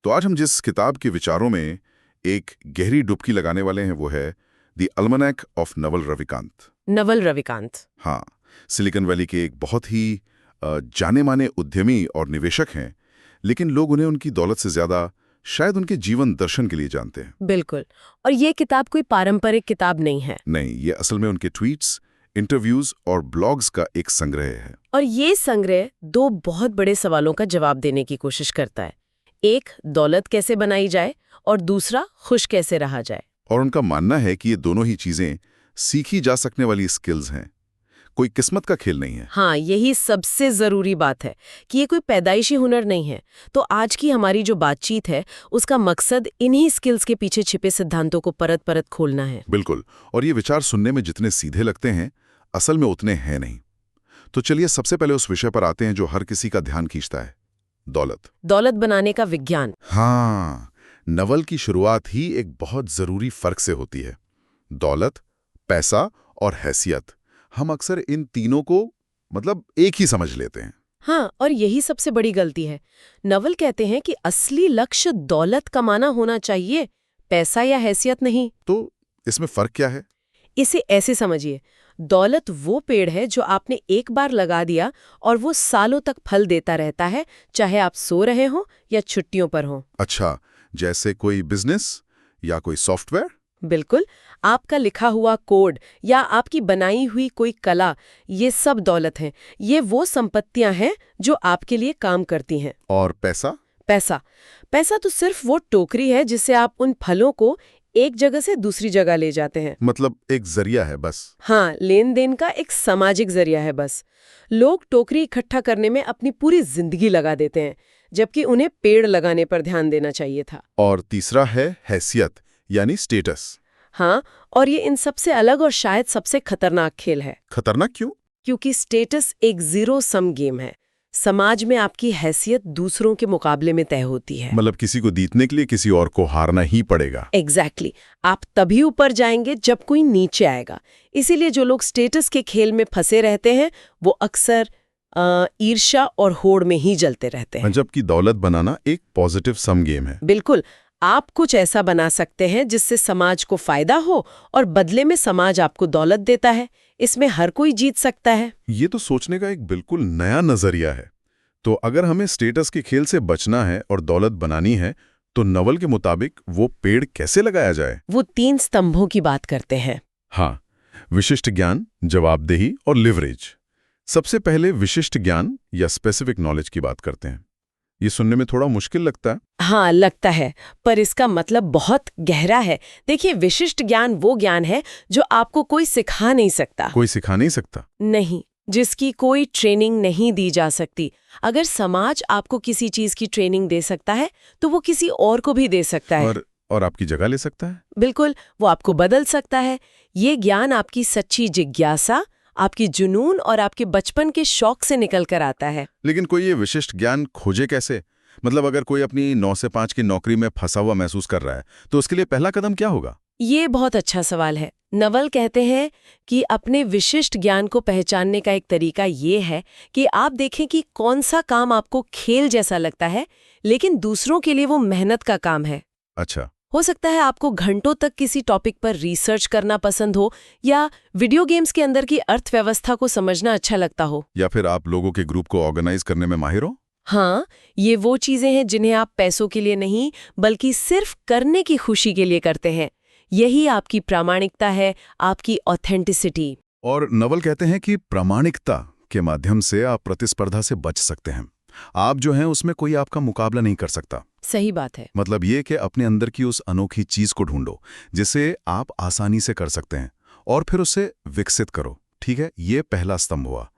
तो आज हम जिस किताब के विचारों में एक गहरी डुबकी लगाने वाले हैं वो है द अल्मनैक ऑफ नवल रविकांत। नवल रविकांत। हाँ, सिलिकॉन वैली के एक बहुत ही जाने माने उद्यमी और निवेशक हैं, लेकिन लोग उन्हें उनकी दौलत से ज्यादा शायद उनके जीवन दर्शन के लिए जानते हैं। बिल्कुल। और ये किताब कोई पारंपरिक किताब नहीं है। नहीं, ये असल में उनके ट्वीट्स, इंटरव्यूज और ब्लॉग्स का एक संग्रह है। और ये संग्रह दो बहुत बड़े सवालों का जवाब देने की कोशिश करता है। एक, दौलत कैसे बनाई जाए, और दूसरा, खुश कैसे रहा जाए। और उनका मानना है कि ये दोनों ही चीजें सीखी जा सकने वाली स्किल्स हैं, कोई किस्मत का खेल नहीं है। हाँ, यही सबसे जरूरी बात है कि ये कोई पैदाइशी हुनर नहीं है। तो आज की हमारी जो बातचीत है उसका मकसद इन्हीं स्किल्स के पीछे छिपे सिद्धांतों को परत परत खोलना है। बिल्कुल। और ये विचार सुनने में जितने सीधे लगते हैं, असल में उतने हैं नहीं। तो चलिए सबसे पहले उस विषय पर आते हैं जो हर किसी का ध्यान खींचता है, दौलत। दौलत बनाने का विज्ञान। हाँ, नवल की शुरुआत ही एक बहुत जरूरी फर्क से होती है। दौलत, पैसा और हैसियत, हम अक्सर इन तीनों को एक ही समझ लेते हैं। हाँ, और यही सबसे बड़ी गलती है। नवल कहते हैं कि असली लक्ष्य दौलत कमाना होना चाहिए, पैसा या हैसियत नहीं। तो इसमें फर्क क्या है? इसे ऐसे समझिए, दौलत वो पेड़ है जो आपने एक बार लगा दिया और वो सालों तक फल देता रहता है, चाहे आप सो रहे हो या छुट्टियों पर हो। अच्छा, जैसे कोई बिजनेस या कोई सॉफ्टवेयर? बिल्कुल। आपका लिखा हुआ कोड या आपकी बनाई हुई कोई कला, ये सब दौलत है। ये वो संपत्तियां हैं जो आपके लिए काम करती हैं। और पैसा? पैसा तो सिर्फ वो टोकरी है जिससे आप उन फलों को एक जगह से दूसरी जगह ले जाते हैं। मतलब एक जरिया है बस। हाँ, लेन देन का एक सामाजिक जरिया है बस। लोग टोकरी इकट्ठा करने में अपनी पूरी जिंदगी लगा देते हैं, जबकि उन्हें पेड़ लगाने पर ध्यान देना चाहिए था। और तीसरा है हैसियत, यानी स्टेटस। हाँ, और ये इन सबसे अलग और शायद सबसे खतरनाक खेल है। खतरनाक क्यों? क्योंकि स्टेटस एक जीरो सम गेम है। समाज में आपकी हैसियत दूसरों के मुकाबले में तय होती है। मतलब किसी को जीतने के लिए किसी और को हारना ही पड़ेगा। एग्जैक्टली। आप तभी ऊपर जाएंगे जब कोई नीचे आएगा। इसीलिए जो लोग स्टेटस के खेल में फंसे रहते हैं वो अक्सर ईर्ष्या और होड़ में ही जलते रहते हैं। जबकि दौलत बनाना एक पॉजिटिव सम गेम है। बिल्कुल। आप कुछ ऐसा बना सकते हैं जिससे समाज को फायदा हो और बदले में समाज आपको दौलत देता है। इसमें हर कोई जीत सकता है। ये तो सोचने का एक बिल्कुल नया नजरिया है। तो अगर हमें स्टेटस के खेल से बचना है और दौलत बनानी है, तो नवल के मुताबिक वो पेड़ कैसे लगाया जाए? वो 3 स्तंभों की बात करते हैं। हाँ, विशिष्ट ज्ञान, जवाबदेही और लिवरेज। सबसे पहले विशिष्ट ज्ञान या स्पेसिफिक नॉलेज की बात करते हैं। ये सुनने में थोड़ा मुश्किल लगता है। हाँ, लगता है, पर इसका मतलब बहुत गहरा है। देखिए, विशिष्ट ज्ञान वो ज्ञान है जो आपको कोई सिखा नहीं सकता। कोई सिखा नहीं सकता? नहीं, जिसकी कोई ट्रेनिंग नहीं दी जा सकती। अगर समाज आपको किसी चीज की ट्रेनिंग दे सकता है तो वो किसी और को भी दे सकता है। और आपकी जगह ले सकता है। बिल्कुल, वो आपको बदल सकता है। ये ज्ञान आपकी सच्ची जिज्ञासा, आपकी जुनून और आपके बचपन के शौक से निकल कर आता है। लेकिन कोई ये विशिष्ट ज्ञान खोजे कैसे? अगर कोई अपनी 9 से 5 की नौकरी में फंसा हुआ महसूस कर रहा है, तो उसके लिए पहला कदम क्या होगा? ये बहुत अच्छा सवाल है। नवल कहते हैं कि अपने विशिष्ट ज्ञान को पहचानने का एक तरीका ये है कि आप देखें कि कौन सा काम आपको खेल जैसा लगता है, लेकिन दूसरों के लिए वो मेहनत का काम है। अच्छा। हो सकता है आपको घंटों तक किसी टॉपिक पर रिसर्च करना पसंद हो, या वीडियो गेम्स के अंदर की अर्थव्यवस्था को समझना अच्छा लगता हो, या फिर आप लोगों के ग्रुप को ऑर्गेनाइज करने में माहिर हो। हाँ, ये वो चीजें हैं जिन्हें आप पैसों के लिए नहीं बल्कि सिर्फ करने की खुशी के लिए करते हैं। यही आपकी प्रामाणिकता है, आपकी ऑथेंटिसिटी। और नवल कहते हैं कि प्रामाणिकता के माध्यम से आप प्रतिस्पर्धा से बच सकते हैं। आप जो हैं उसमें कोई आपका मुकाबला नहीं कर सकता। सही बात है। ये कि अपने अंदर की उस अनोखी चीज को ढूंढो जिसे आप आसानी से कर सकते हैं, और फिर उसे विकसित करो। ठीक है, ये पहला स्तंभ हुआ।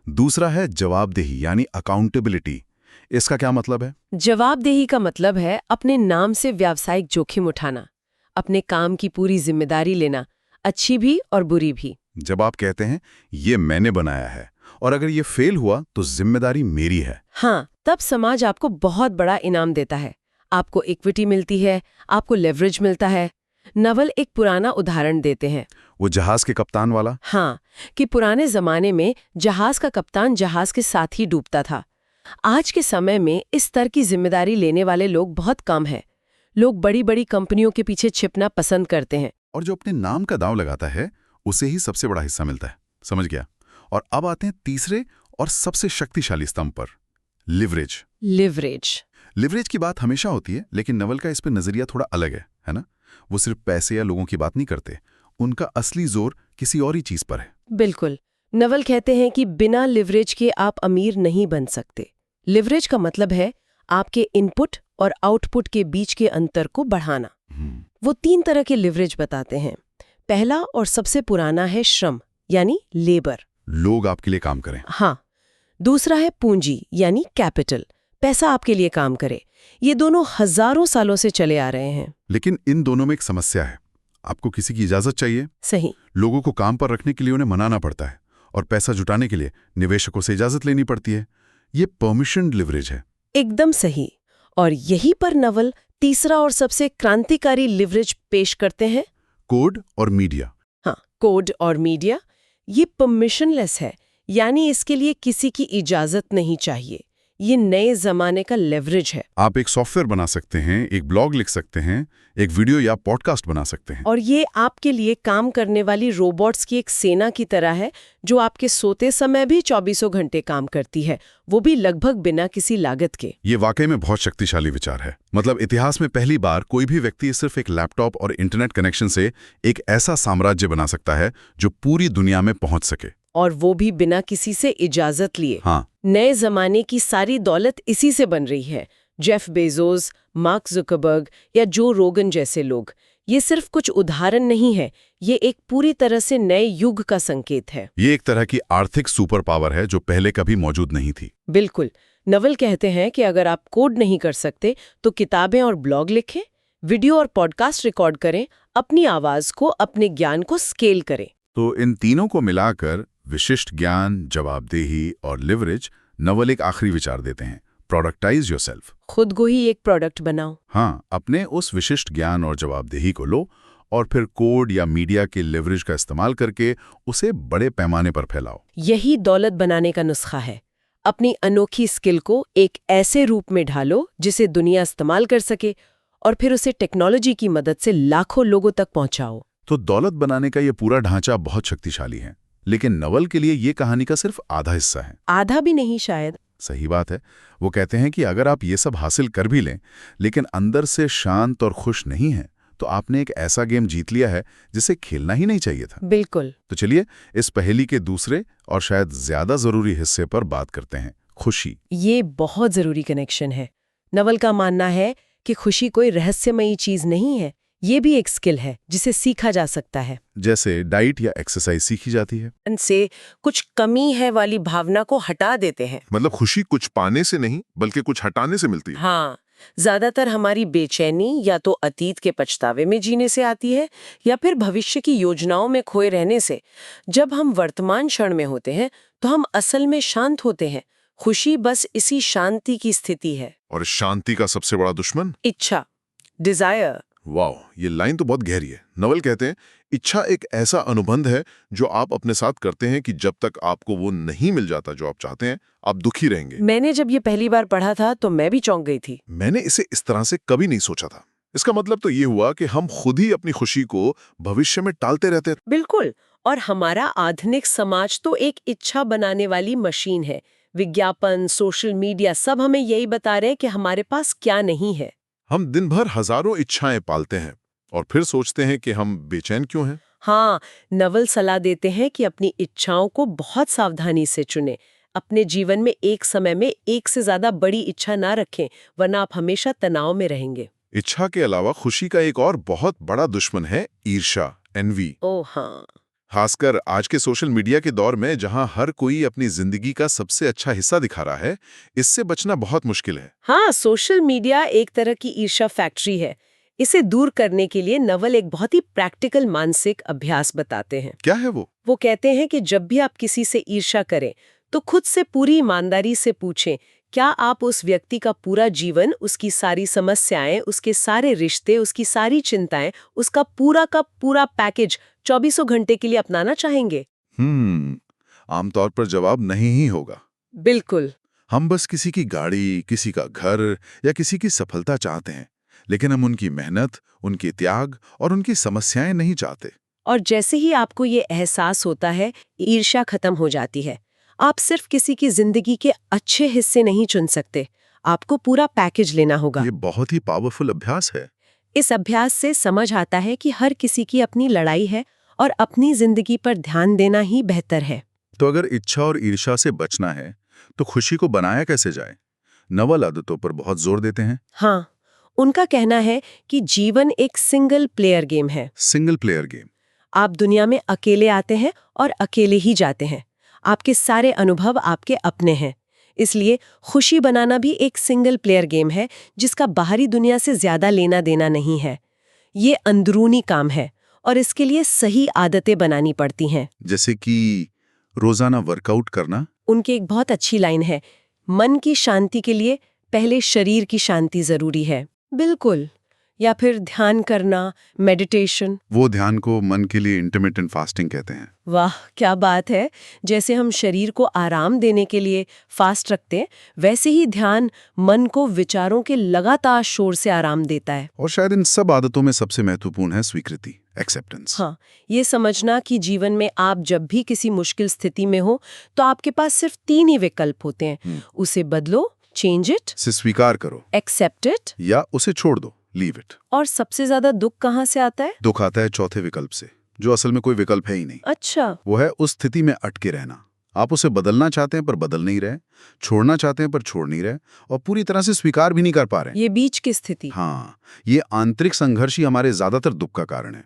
दूसरा है जवाबदेही, यानी अकाउंटेबिलिटी। इसका क्या मतलब है? जवाबदेही का मतलब है अपने नाम से व्यावसायिक जोखिम उठाना, अपने काम की पूरी जिम्मेदारी लेना, अच्छी भी और बुरी भी। जब आप कहते हैं ये मैंने बनाया है और अगर ये फेल हुआ तो जिम्मेदारी मेरी है, हाँ, तब समाज आपको बहुत बड़ा इनाम देता है। आपको इक्विटी मिलती है, आपको लेवरेज मिलता है। नवल एक पुराना उदाहरण देते हैं, वो जहाज के कप्तान वाला। हाँ, कि पुराने जमाने में जहाज का कप्तान जहाज के साथ ही डूबता था। आज के समय में इस स्तर की जिम्मेदारी लेने वाले लोग बहुत कम हैं। लोग बड़ी बड़ी कंपनियों के पीछे छिपना पसंद करते हैं। और जो अपने नाम का दांव लगाता है उसे ही सबसे बड़ा हिस्सा मिलता है। समझ गया। और अब आते हैं तीसरे और सबसे शक्तिशाली स्तंभ पर, लिवरेज। लिवरेज की बात हमेशा होती है, लेकिन नवल का इस पर नजरिया थोड़ा अलग है ना? वो सिर्फ पैसे या लोगों की बात नहीं करते, उनका असली जोर किसी और ही चीज पर है। बिल्कुल। नवल कहते हैं कि बिना लिवरेज के आप अमीर नहीं बन सकते। लिवरेज का मतलब है आपके इनपुट और आउटपुट के बीच के अंतर को बढ़ाना। वो 3 तरह के लिवरेज बताते हैं। पहला और सबसे पुराना है श्रम, यानी लेबर। लोग आपके लिए काम करें। हाँ। दूसरा है पूंजी, यानी कैपिटल, पैसा आपके लिए काम करे। ये दोनों हजारों सालों से चले आ रहे हैं। लेकिन इन दोनों में एक समस्या है, आपको किसी की इजाजत चाहिए। सही। लोगों को काम पर रखने के लिए उन्हें मनाना पड़ता है, और पैसा जुटाने के लिए निवेशकों से इजाजत लेनी पड़ती है। ये परमिशन लिवरेज है। एकदम सही। और यही पर नवल तीसरा और सबसे क्रांतिकारी लिवरेज पेश करते हैं, कोड और मीडिया। हाँ, कोड और मीडिया। ये परमिशनलेस है, यानी इसके लिए किसी की इजाजत नहीं चाहिए। ये नए जमाने का लेवरेज है। आप एक सॉफ्टवेयर बना सकते हैं, एक ब्लॉग लिख सकते हैं, एक वीडियो या पॉडकास्ट बना सकते हैं। और ये आपके लिए काम करने वाली रोबोट्स की एक सेना की तरह है, जो आपके सोते समय भी 24 घंटे काम करती है, वो भी लगभग बिना किसी लागत के। ये वाकई में बहुत शक्तिशाली विचार है। मतलब इतिहास में पहली बार कोई भी व्यक्ति सिर्फ एक लैपटॉप और इंटरनेट कनेक्शन से एक ऐसा साम्राज्य बना सकता है जो पूरी दुनिया में पहुंच सके, और वो भी बिना किसी से इजाजत लिए। हाँ। नए जमाने की सारी दौलत इसी से बन रही है। जेफ बेजोस, मार्क जुकरबर्ग या जो रोगन जैसे लोग। ये सिर्फ कुछ उदाहरण नहीं है, ये एक पूरी तरह से नए युग का संकेत है। ये एक तरह की आर्थिक सुपर पावर है जो पहले कभी मौजूद नहीं थी। बिल्कुल। नवल कहते हैं कि अगर आप कोड नहीं कर सकते तो किताबें और ब्लॉग लिखें, वीडियो और पॉडकास्ट रिकॉर्ड करें, अपनी आवाज को, अपने ज्ञान को स्केल करें। तो इन तीनों को मिलाकर विशिष्ट ज्ञान, जवाबदेही और लिवरेज, नवल एक आखिरी विचार देते हैं, प्रोडक्टाइज योरसेल्फ। खुद को ही एक प्रोडक्ट बनाओ। हाँ, अपने उस विशिष्ट ज्ञान और जवाबदेही को लो और फिर कोड या मीडिया के लिवरेज का इस्तेमाल करके उसे बड़े पैमाने पर फैलाओ। यही दौलत बनाने का नुस्खा है। अपनी अनोखी स्किल को एक ऐसे रूप में ढालो जिसे दुनिया इस्तेमाल कर सके, और फिर उसे टेक्नोलॉजी की मदद से लाखों लोगों तक पहुंचाओ। तो दौलत बनाने का ये पूरा ढांचा बहुत शक्तिशाली है, लेकिन नवल के लिए ये कहानी का सिर्फ आधा हिस्सा है। आधा भी नहीं शायद। सही बात है। वो कहते हैं कि अगर आप ये सब हासिल कर भी लें, लेकिन अंदर से शांत और खुश नहीं हैं, तो आपने एक ऐसा गेम जीत लिया है जिसे खेलना ही नहीं चाहिए था। बिल्कुल। तो चलिए इस पहेली के दूसरे और शायद ज्यादा जरूरी हिस्से पर बात करते हैं, खुशी। ये बहुत जरूरी कनेक्शन है। नवल का मानना है कि खुशी कोई रहस्यमयी चीज नहीं है, ये भी एक स्किल है जिसे सीखा जा सकता है। जैसे डाइट या एक्सरसाइज सीखी जाती है। इनसे कुछ कमी है वाली भावना को हटा देते हैं। मतलब खुशी कुछ पाने से नहीं बल्कि कुछ हटाने से मिलती है। हाँ, ज्यादातर हमारी बेचैनी या तो अतीत के पछतावे में जीने से आती है, या फिर भविष्य की योजनाओं में खोए रहने से। जब हम वर्तमान क्षण में होते हैं तो हम असल में शांत होते हैं। खुशी बस इसी शांति की स्थिति है। और इस शांति का सबसे बड़ा दुश्मन इच्छा, डिजायर। वाह, ये लाइन तो बहुत गहरी है। नवल कहते हैं इच्छा एक ऐसा अनुबंध है जो आप अपने साथ करते हैं कि जब तक आपको वो नहीं मिल जाता जो आप चाहते हैं, आप दुखी रहेंगे। मैंने जब ये पहली बार पढ़ा था तो मैं भी चौंक गई थी। मैंने इसे इस तरह से कभी नहीं सोचा था। इसका मतलब तो ये हुआ कि हम खुद ही अपनी खुशी को भविष्य में टालते रहते हैं। बिल्कुल। और हमारा आधुनिक समाज तो एक इच्छा बनाने वाली मशीन है। विज्ञापन, सोशल मीडिया सब हमें यही बता रहे हैं कि हमारे पास क्या नहीं है। हम दिन भर हजारों इच्छाएं पालते हैं और फिर सोचते हैं कि हम बेचैन क्यों हैं। हाँ, नवल सलाह देते हैं कि अपनी इच्छाओं को बहुत सावधानी से चुनें। अपने जीवन में एक समय में एक से ज्यादा बड़ी इच्छा ना रखें, वरना आप हमेशा तनाव में रहेंगे। इच्छा के अलावा खुशी का एक और बहुत बड़ा दुश्मन है ईर्ष्या, एनवी। ओह हाँ। खासकर आज के सोशल मीडिया के दौर में जहां हर कोई अपनी जिंदगी का सबसे अच्छा हिस्सा दिखा रहा है, इससे बचना बहुत मुश्किल है। हाँ, सोशल मीडिया एक तरह की ईर्ष्या फैक्ट्री है। इसे दूर करने के लिए नवल एक बहुत ही प्रैक्टिकल मानसिक अभ्यास बताते हैं। क्या है वो? वो कहते हैं कि जब भी आप किसी से ईर्ष्या करें तो खुद से पूरी ईमानदारी से पूछें, क्या आप उस व्यक्ति का पूरा जीवन, उसकी सारी समस्याएं, उसके सारे रिश्ते, उसकी सारी चिंताएं, उसका पूरा का पूरा पैकेज 24 घंटे के लिए अपनाना चाहेंगे? आमतौर पर जवाब नहीं ही होगा। बिल्कुल। हम बस किसी की गाड़ी, किसी का घर या किसी की सफलता चाहते हैं, लेकिन हम उनकी मेहनत, उनकी त्याग और उनकी समस्याएं नहीं चाहते। और जैसे ही आपको ये एहसास होता है, ईर्ष्या खत्म हो जाती है। आप सिर्फ किसी की जिंदगी के अच्छे हिस्से नहीं चुन सकते, आपको पूरा पैकेज लेना होगा। ये बहुत ही पावरफुल अभ्यास है। इस अभ्यास से समझ आता है कि हर किसी की अपनी लड़ाई है और अपनी जिंदगी पर ध्यान देना ही बेहतर है। तो अगर इच्छा और ईर्ष्या से बचना है, तो खुशी को बनाया कैसे जाए? नवल आदतों पर बहुत जोर देते हैं। हाँ, उनका कहना है कि जीवन एक सिंगल प्लेयर गेम है। Single player game. आप दुनिया में अकेले आते हैं और अकेले ही जाते हैं। आपके सारे अनुभव आपके अपने हैं। इसलिए खुशी बनाना भी एक सिंगल प्लेयर गेम है, जिसका बाहरी दुनिया से ज्यादा लेना देना नहीं है। ये अंदरूनी काम है और इसके लिए सही आदतें बनानी पड़ती हैं। जैसे कि रोजाना वर्कआउट करना। उनकी एक बहुत अच्छी लाइन है, मन की शांति के लिए पहले शरीर की शांति जरूरी है। बिल्कुल। या फिर ध्यान करना, मेडिटेशन। वो ध्यान को मन के लिए इंटरमिटेंट फास्टिंग कहते हैं। वाह, क्या बात है। जैसे हम शरीर को आराम देने के लिए फास्ट रखते हैं, वैसे ही ध्यान मन को विचारों के लगातार शोर से आराम देता है। और शायद इन सब आदतों में सबसे महत्वपूर्ण है स्वीकृति, एक्सेप्टेंस। हाँ, ये समझना कि जीवन में आप जब भी किसी मुश्किल स्थिति में हो, तो आपके पास सिर्फ 3 ही विकल्प होते हैं। उसे बदलो, चेंज इट, से स्वीकार करो, एक्सेप्ट इट, या उसे छोड़ दो, लीव इट। और सबसे ज्यादा दुख कहाँ से आता है? दुख आता है चौथे विकल्प से, जो असल में कोई विकल्प है ही नहीं। अच्छा। वो है उस स्थिति में अटके रहना। आप उसे बदलना चाहते हैं पर बदल नहीं रहे, छोड़ना चाहते हैं पर छोड़ नहीं रहे, और पूरी तरह से स्वीकार भी नहीं कर पा रहे। ये बीच की स्थिति। हाँ, ये आंतरिक संघर्ष ही हमारे ज्यादातर दुख का कारण है।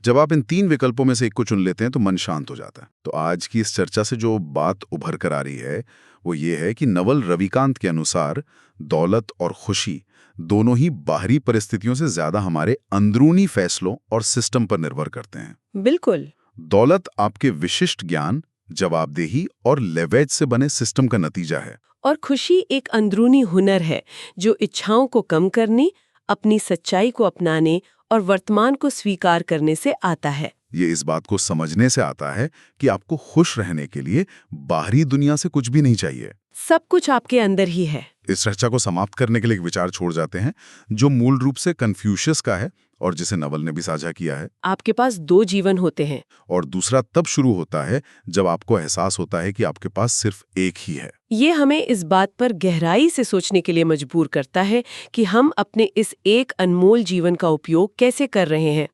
जब आप इन 3 विकल्पों में से एक को चुन लेते हैं तो मन शांत हो जाता है। तो आज की इस चर्चा से जो बात उभर कर आ रही है वो ये है कि नवल रविकांत के अनुसार दौलत और खुशी दोनों ही बाहरी परिस्थितियों से ज्यादा हमारे अंदरूनी फैसलों और सिस्टम पर निर्भर करते हैं। बिल्कुल। दौलत आपके विशिष्ट ज्ञान, जवाबदेही और लेवरेज से बने सिस्टम का नतीजा है। और खुशी एक अंदरूनी हुनर है जो इच्छाओं को कम करने, अपनी सच्चाई को अपनाने और वर्तमान को स्वीकार करने से आता है। ये इस बात को समझने से आता है कि आपको खुश रहने के लिए बाहरी दुनिया से कुछ भी नहीं चाहिए। सब कुछ आपके अंदर ही है। इस चर्चा को समाप्त करने के लिए एक विचार छोड़ जाते हैं जो मूल रूप से कन्फ्यूशियस का है और जिसे नवल ने भी साझा किया है। आपके पास 2 जीवन होते हैं। और दूसरा तब शुरू होता है जब आपको एहसास होता है कि आपके पास सिर्फ एक ही है। ये हमें इस बात पर गहराई से सोचने के लिए मजबूर करता है कि हम अपने इस एक अनमोल जीवन का उपयोग कैसे कर रहे हैं।